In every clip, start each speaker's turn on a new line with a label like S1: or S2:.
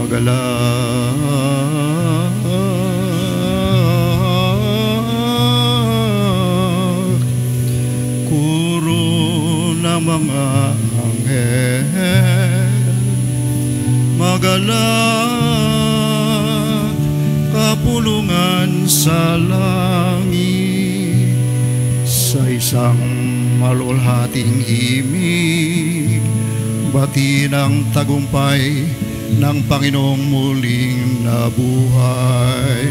S1: magalak, kuro ng mga anghel, magalak, kapulungan sa langit, sa isang malulhating himig, bati ng tagumpay ng Panginoong muling nabuhay.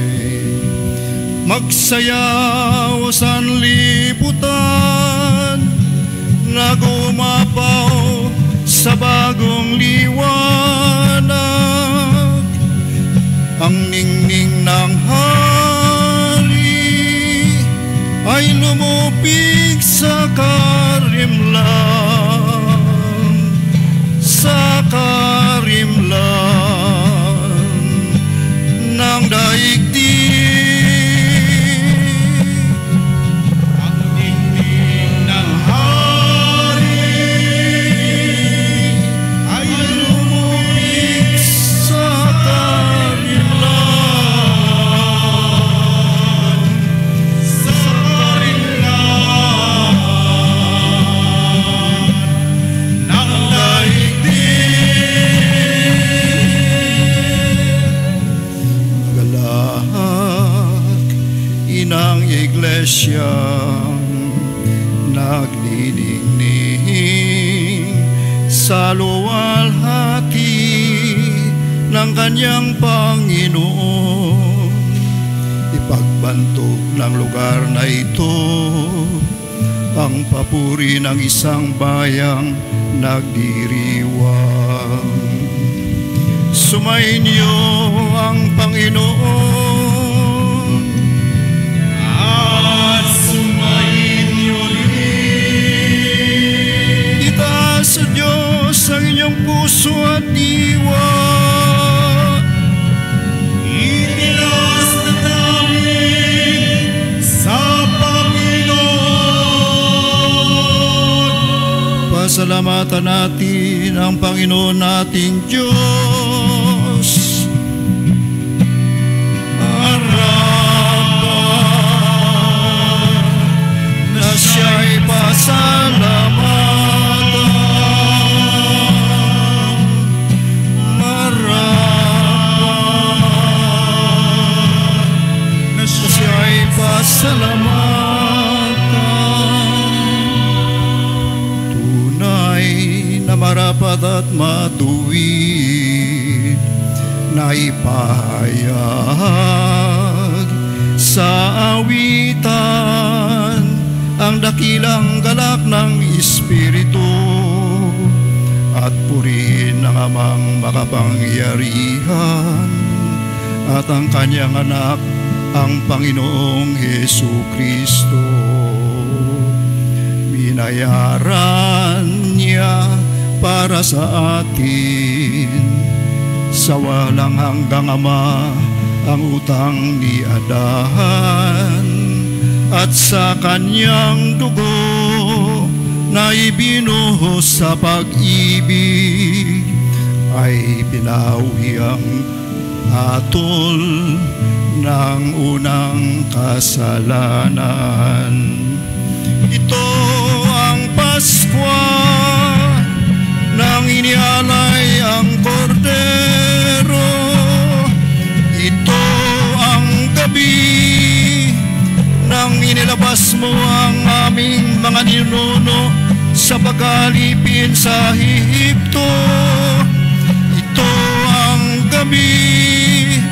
S1: Magsayaw sanlibutan, nagumapaw sa bagong liwanag, ang ningning ng hari ay lumupig sa karimlan, sa karimlan ng daigdig. Ang ningning ng hari ay lumupig sa karimlan, sa karimlan ng inang iglesyang nagniningning sa luwalhati ng kanyang Panginoon. Ipagbantog ng lugar na ito ang papuri ng isang bayang nagdiriwang. Sumainyo ang Panginoon at sumainyo rin. Itaas sa Diyos ang inyong puso at diwa. Itilas na namin sa Panginoon. Pasalamatan natin ang Panginoon nating Diyos. Siya'y pasalamatan, marapat na siya'y pasalamatan. Tunay na marapat at matuwid na ipahayag sa awitan ang dakilang galak ng Espiritu at purihin ang Amang makapangyarihan at ang kanyang anak, ang Panginoong Jesucristo. Binayaran niya para sa atin sa walang hanggang Ama ang utang ni Adan, at sa kanyang dugo na ibinuhos sa pag-ibig ay pinawi ang hatol ng unang kasalanan. Ito ang Paskwa nang inialay ang kordero. Ito ang gabi nang inilabas mo ang aming mga ninuno sa pag-alipin sa Ehipto. Ito ang gabi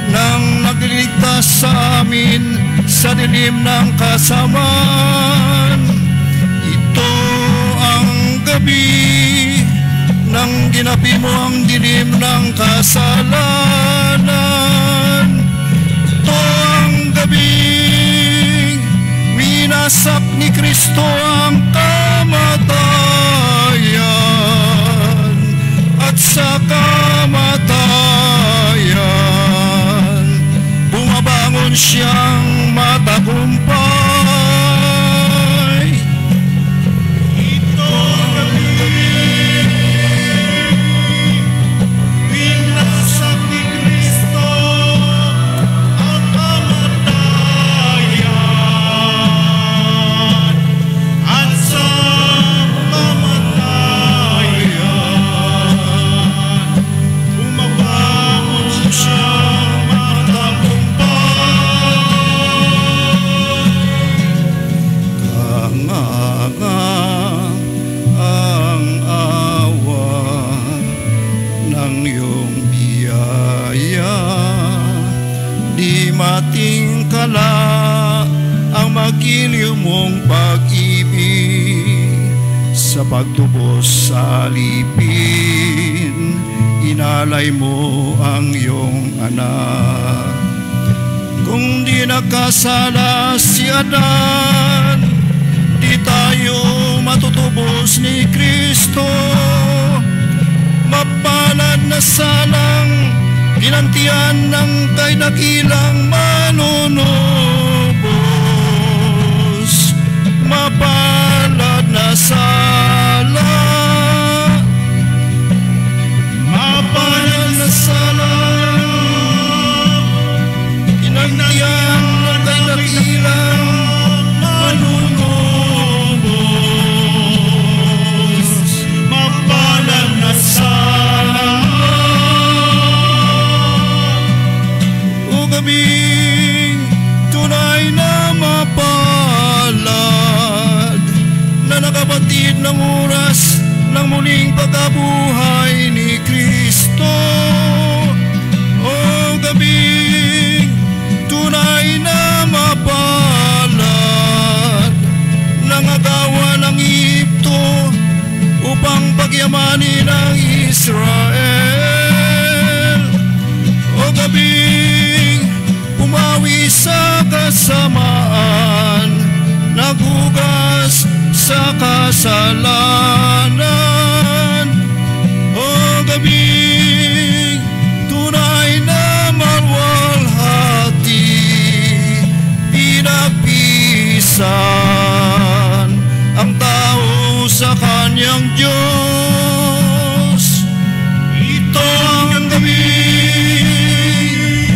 S1: nang nagliligtas sa amin sa dilim ng kasamaan. Ito ang gabi nang ginapi mo ang dilim ng kasalanan. Ito ang gabi winasak ni Kristo ang kamatayan, at sa kamatayan bumabangon siyang matagumpay. Ito ang gabi winasak giliw mong pag-ibig. Sa pagtubos sa alipin, inalay mo ang iyong anak. Kung di nagkasala si Adan, di tayo matutubos ni Kristo. Mapalad na sanang ginantian ng kay dakilang manunubos. Mapalad na sala, mapalad na sala, ginantian ng kay dakilang manunubos. Mapalad na sala, o gabing tunay na mapalad, na nakabatid ng oras ng muling pagkabuhay ni Kristo. O gabing tunay na mapalad, nangagawa ng Egypto upang pagyamanin ang Israel. O gabing umawi sa kasamaan, nagugas sa kasalanan. O gabing tunay na marwalhati, pinagpisan ang tao sa kanyang Diyos. Ito ang gabing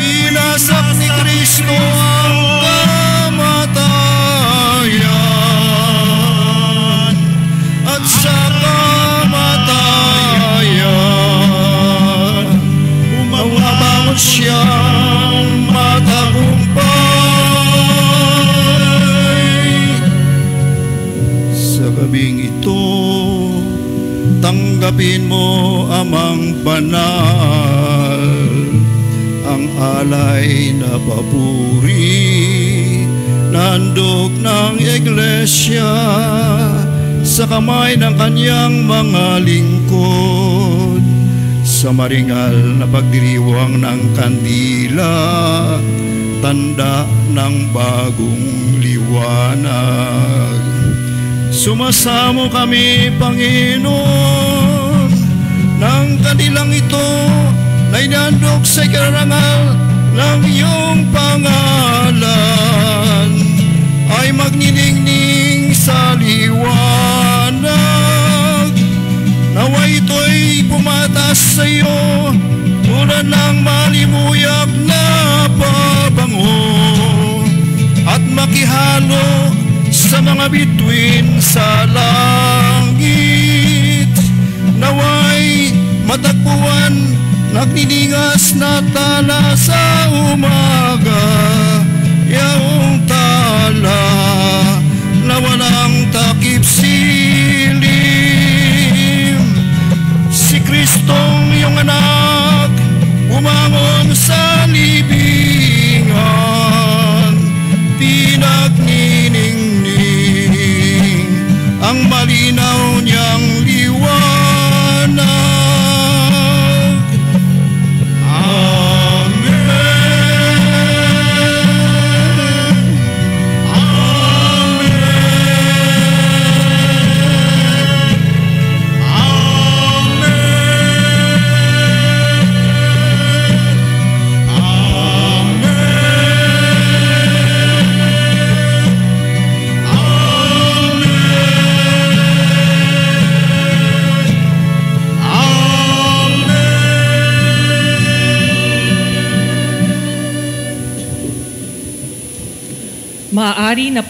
S1: pinasak ni Kristo ang kamatayan, at sa kamatayan umabangon siyang matagumpay. Sa gabing ito, tanggapin mo, Amang banal, ang alay na papuri na handog ng Iglesia sa kamay ng kanyang mga lingkod. Sa maringal na pagdiriwang ng kandila, tanda ng bagong liwanag. Sumasamo kami, Panginoon, ng kandilang ito na inandog sa ikarangal ng iyong pangalan, ay magniningning sa liwanag. Nawa ito'y pumatas sa iyo tulad ng malimuyap na pabango, at makihalo sa mga bituin sa langit. Nawa'y matagpuan nagniningas na tala sa umaga, yaong tala na walang takip silim. Si Kristong iyong anak bumangon sa libingan, pinagniningning ang malinaw niyang liwanag.
S2: Maaari na